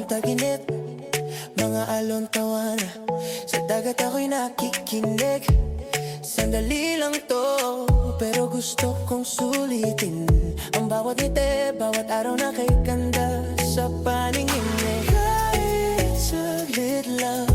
ng taginip, mga alon tawana. Sa dagat ako'y nakikinig. Sandali lang to, pero gusto kong sulitin ang bawat ngiti, bawat araw na kay ganda sa paningin mo. Kahit saglit lang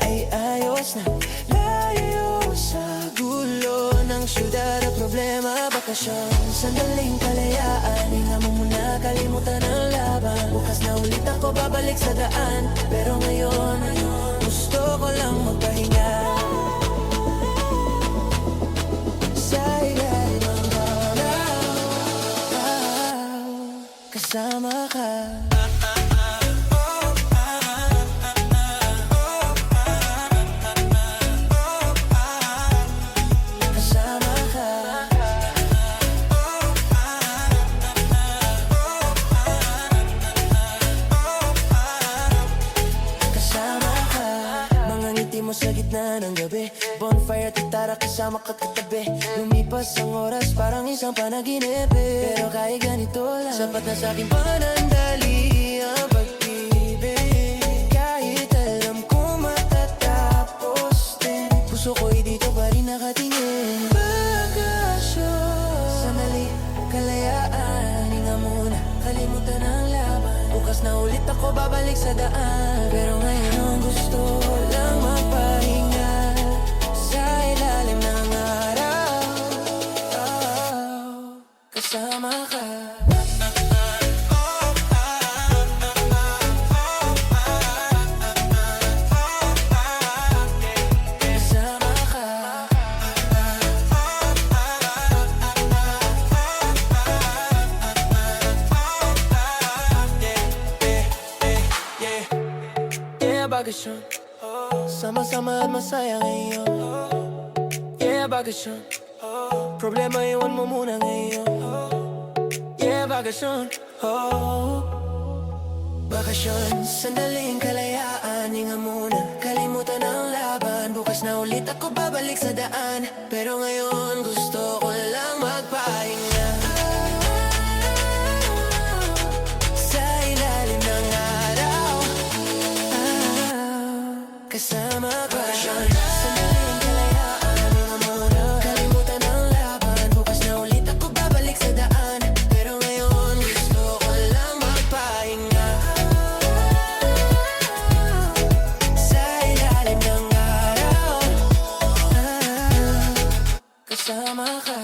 ay ayos na, layo sa gulo ng syudad at problema. Bakasyon, sandaling kalayaan, hinga mo muna, kalimutan ang laban. Bukas na ulit ako babalik sa daan, pero ngayon gusto ko lang magpahinga. Sa ilalim ng araw, kasama ka. Mo sa gitna ng gabi, bonfire at gitara kasama ka katabi. Lumipas ang oras parang isang panaginip, pero kahit ganito lang, sapat na sa aking panandali ang pag-ibig. Kahit alam ko matatapos din, puso ko'y dito pa rin nakatingin. Bakasyon, sandali, kalayaan, hinga muna, kalimutan ang laban. Bukas na ulit ako babalik sa daan, pero ngayon gusto lang magpahinga. Sa ilalim ng araw, kasama ka. Bakasyon, sama-sama at masaya ngayon. Yeah, bakasyon, problema iwan mo muna ngayon. Yeah, bakasyon, bakasyon, sandaling kalayaan, hinga muna, kalimutan ang laban. Bukas na ulit ako babalik sa daan, pero ngayon gusto ko lang magpahinga. Kasama ka. Sandaling kalayaan, hinga muna, kalimutan ang laban. Bukas na ulit ako babalik sa daan, pero ngayon gusto ko lang magpahinga. Sa ilalim ng araw, kasama ka.